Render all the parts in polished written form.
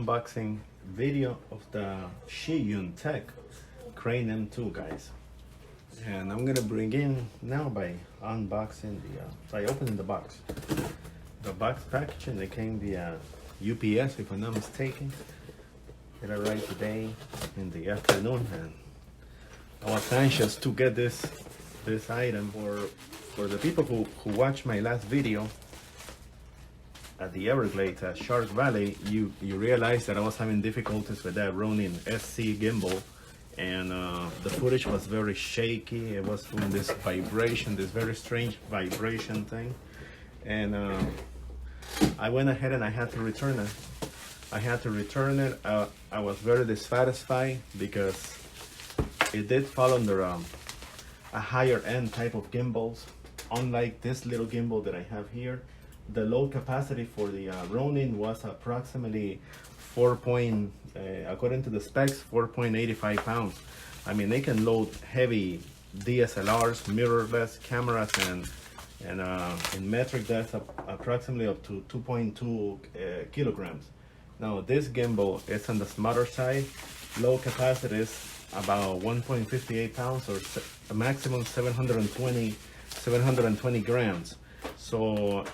unboxing video of the Zhiyun Crane M2, guys. And I'm gonna bring in now by unboxing by opening the box. The box packaging, it came via UPS, if I'm not mistaken. It arrived today in the afternoon, and I was anxious to get this item for the people who watched my last video at the Everglades at Shark Valley. You realize that I was having difficulties with that Ronin SC gimbal, and the footage was very shaky. It was doing this vibration, this very strange vibration thing, and I went ahead and I had to return it. I was very dissatisfied because it did fall under a higher end type of gimbals. Unlike this little gimbal that I have here, the load capacity for the Ronin was approximately according to the specs, 4.85 pounds. I mean, they can load heavy DSLRs, mirrorless cameras, and in metric that's approximately up to 2.2 kilograms. Now this gimbal is on the smaller side. Load capacity is about 1.58 pounds, or a maximum 720 grams. So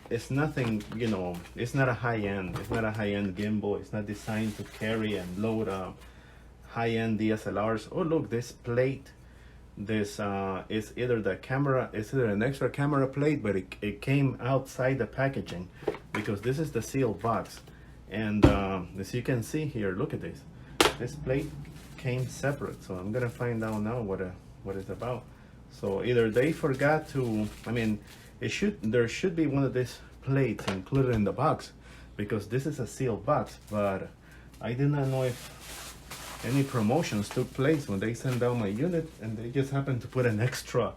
it's nothing, you know, it's not a high-end gimbal. It's not designed to carry and load high-end DSLRs. Oh, look, this plate, this is either the camera, it's either an extra camera plate, but it came outside the packaging because this is the sealed box. And as you can see here, look at this. This plate came separate, so I'm gonna find out now what it's about. So either they forgot to, I mean, there should be one of these plates included in the box, because this is a sealed box, but I did not know if any promotions took place when they sent down my unit and they just happened to put an extra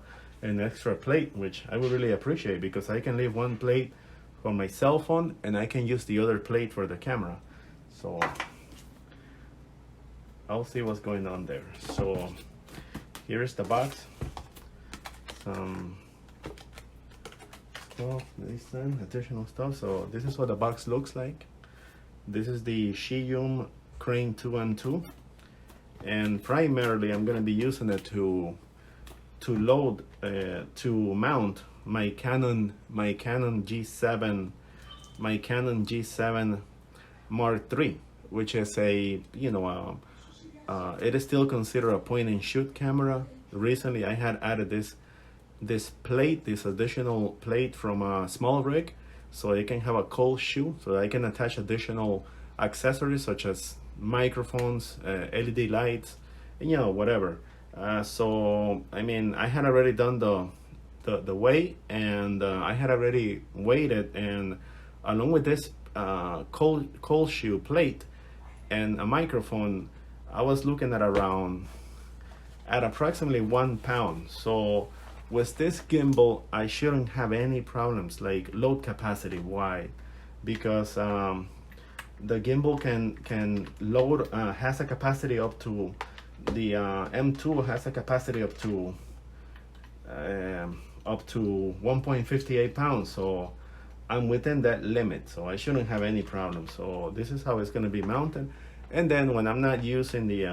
plate, which I would really appreciate, because I can leave one plate for my cell phone and I can use the other plate for the camera. So I'll see what's going on there. So here's the box. Some stuff, additional stuff. So this is what the box looks like. This is the Zhiyun Crane M2, and primarily I'm going to be using it to mount my Canon G7 Mark III, which is a, you know, it is still considered a point and shoot camera. Recently I had added this additional plate from a small rig, so it can have a cold shoe, so I can attach additional accessories such as microphones, LED lights, and, you know, whatever. So I mean, I had already done the weight, and I had already weighed it, and along with this cold shoe plate and a microphone, I was looking at approximately 1 pound. So with this gimbal, I shouldn't have any problems like load capacity. Why? Because the gimbal can load, has a capacity up to, the M2 has a capacity up to 1.58 pounds. So I'm within that limit, so I shouldn't have any problems. So this is how it's going to be mounted. And then when I'm not using the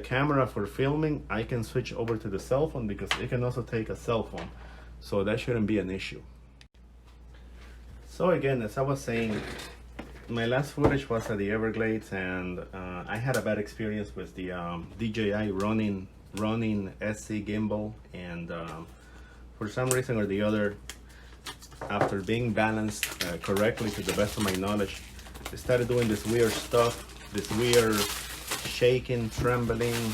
camera for filming, I can switch over to the cell phone, because it can also take a cell phone, so that shouldn't be an issue. So again, as I was saying, my last footage was at the Everglades, and I had a bad experience with the DJI Ronin SC gimbal, and for some reason or the other, after being balanced correctly to the best of my knowledge, it started doing this weird stuff, this weird shaking, trembling,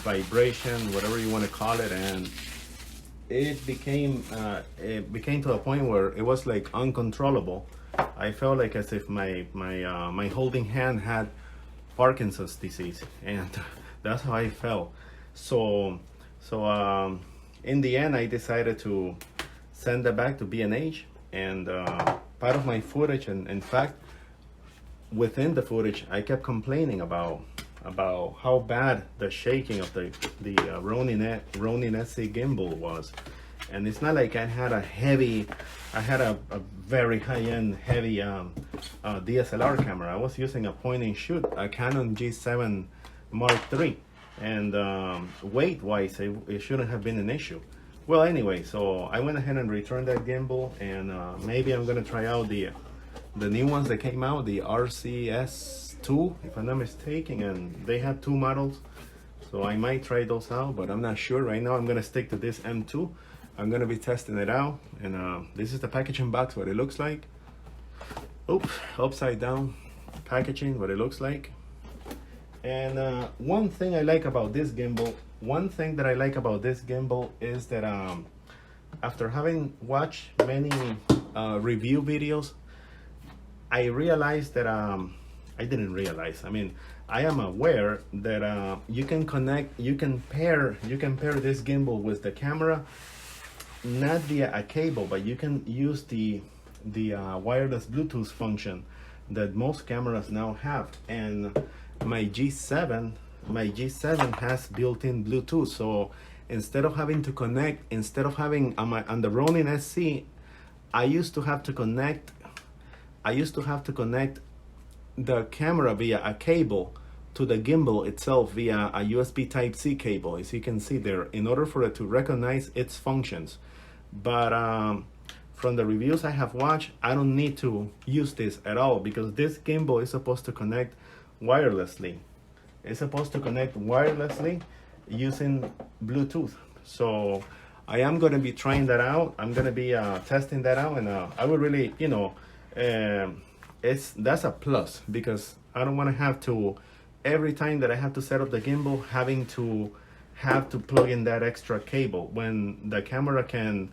vibration, whatever you want to call it, and it became to a point where it was like uncontrollable. I felt like as if my holding hand had Parkinson's disease, and that's how I felt. So in the end, I decided to send it back to B&H, and part of my footage, and in fact, within the footage, I kept complaining about how bad the shaking of the Ronin SC gimbal was, And it's not like I had a very high-end heavy DSLR camera. I was using a point and shoot, a Canon G7 Mark III, and weight-wise, it shouldn't have been an issue. Well, anyway, so I went ahead and returned that gimbal, and maybe I'm gonna try out the new ones that came out, the RCS2, if I'm not mistaken, and they have 2 models, so I might try those out, but I'm not sure. Right now I'm gonna stick to this M2. I'm gonna be testing it out, and this is the packaging box, what it looks like. Oops, upside down packaging, what it looks like. And one thing I like about this gimbal, is that after having watched many review videos, I realized that I am aware that you can pair this gimbal with the camera, not via a cable, but you can use the wireless Bluetooth function that most cameras now have. And my G7 has built-in Bluetooth, so instead of having on the Ronin SC, I used to have to connect the camera via a cable to the gimbal itself via a USB Type-C cable, as you can see there, in order for it to recognize its functions. But from the reviews I have watched, I don't need to use this at all, because this gimbal is supposed to connect wirelessly. It's supposed to connect wirelessly using Bluetooth. So I am going to be trying that out. I'm going to be testing that out, and I would really, that's a plus, because I don't want to have to, every time that I have to set up the gimbal, having to plug in that extra cable when the camera can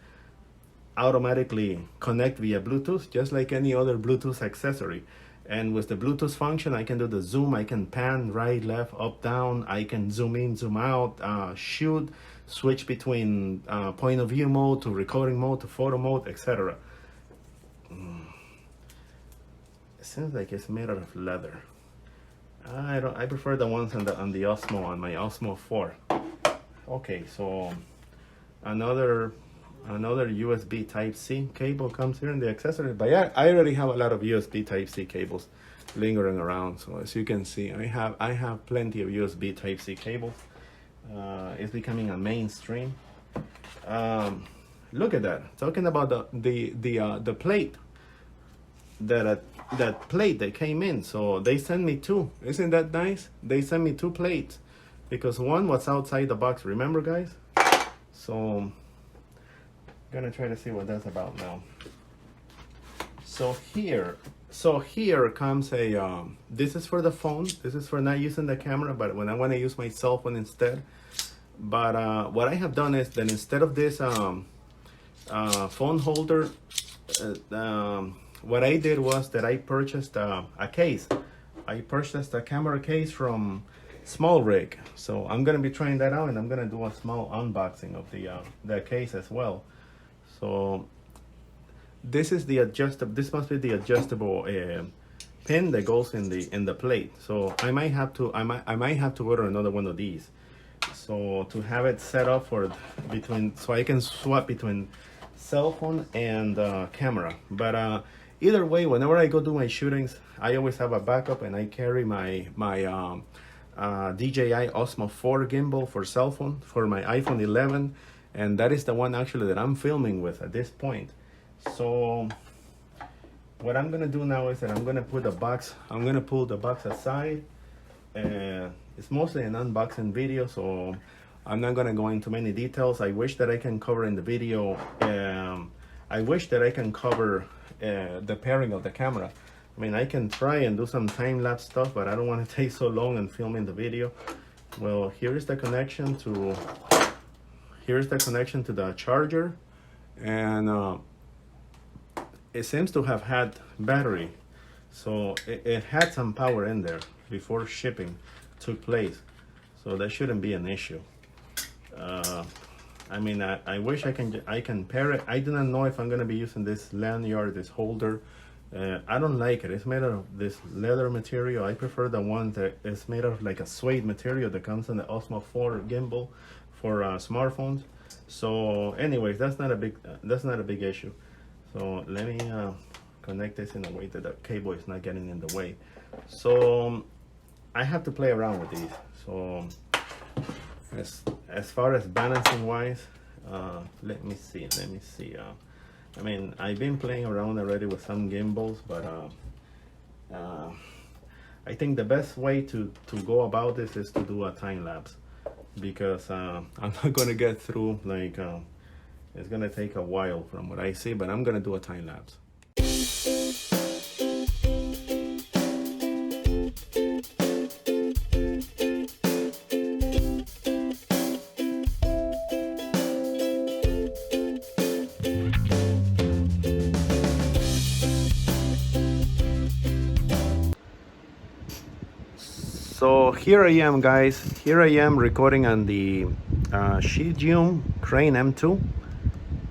automatically connect via Bluetooth, just like any other Bluetooth accessory. And with the Bluetooth function, I can do the zoom, I can pan right, left, up, down, I can zoom in, zoom out, shoot, switch between point of view mode to recording mode to photo mode, etc. It seems like it's made out of leather. I prefer the ones on the Osmo, on my Osmo 4. Okay, so another USB Type-C cable comes here in the accessory, but yeah, I already have a lot of USB Type-C cables lingering around. So as you can see, I have plenty of USB Type-C cables. It's becoming a mainstream. Look at that! Talking about the plate, that plate that came in. So they sent me 2. Isn't that nice? They sent me 2 plates, because one was outside the box. Remember, guys? So gonna try to see what that's about now. So here comes a this is for the phone. This is for not using the camera, but when I want to use my cell phone instead. But what I have done is that instead of this phone holder, what I did was that I purchased a case. I purchased a camera case from Small Rig. So I'm gonna be trying that out, and I'm gonna do a small unboxing of the case as well. So this is the adjustable. This must be the adjustable pin that goes in the plate. So I might have to order another one of these. So to have it set up so I can swap between cell phone and camera. But either way, whenever I go do my shootings, I always have a backup, and I carry my DJI Osmo 4 gimbal for cell phone for my iPhone 11. And that is the one actually that I'm filming with at this point. So what I'm gonna do now is that I'm gonna pull the box aside. It's mostly an unboxing video, so I'm not gonna go into many details. I wish that I can cover in the video. I wish that I can cover the pairing of the camera. I mean, I can try and do some time-lapse stuff, but I don't want to take so long and filming the video. Well, here is the connection to the charger, and it seems to have had battery, so it had some power in there before shipping took place, so that shouldn't be an issue. I mean, I wish I can pair it. I do not know if I'm going to be using this lanyard, this holder, I don't like it. It's made out of this leather material. I prefer the one that is made of like a suede material that comes in the Osmo 4 gimbal for smartphones. So anyways, that's not a big issue. So let me connect this in a way that the cable is not getting in the way. So I have to play around with these. So as far as balancing wise, let me see. I mean, I've been playing around already with some gimbals, but I think the best way to go about this is to do a time lapse, because I'm not gonna get through, like it's gonna take a while from what I see, but I'm gonna do a time lapse. So here I am, guys. Here I am recording on the Zhiyun Crane M2,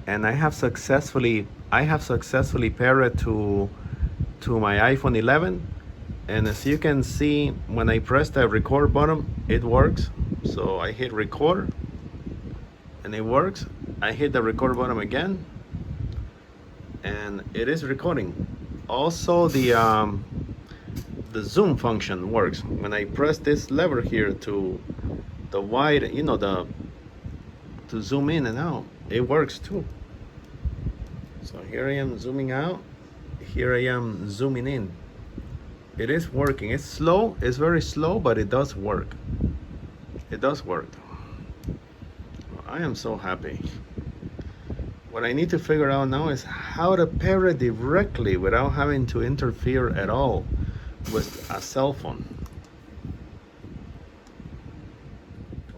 and I have successfully paired it to my iPhone 11. And as you can see, when I press the record button, it works. So I hit record, and it works. I hit the record button again, and it is recording. Also, the zoom function works. When I press this lever here to the wide, you know, to zoom in and out, it works too. So here I am zooming out, here I am zooming in. It is working. It's slow, it's very slow, but it does work. It does work. I am so happy. What I need to figure out now is how to pair it directly without having to interfere at all with a cell phone.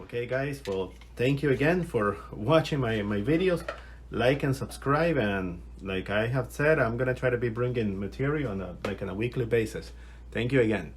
Okay guys, well, thank you again for watching my videos. Like and subscribe, and like I have said, I'm gonna try to be bringing material on a weekly basis. Thank you again.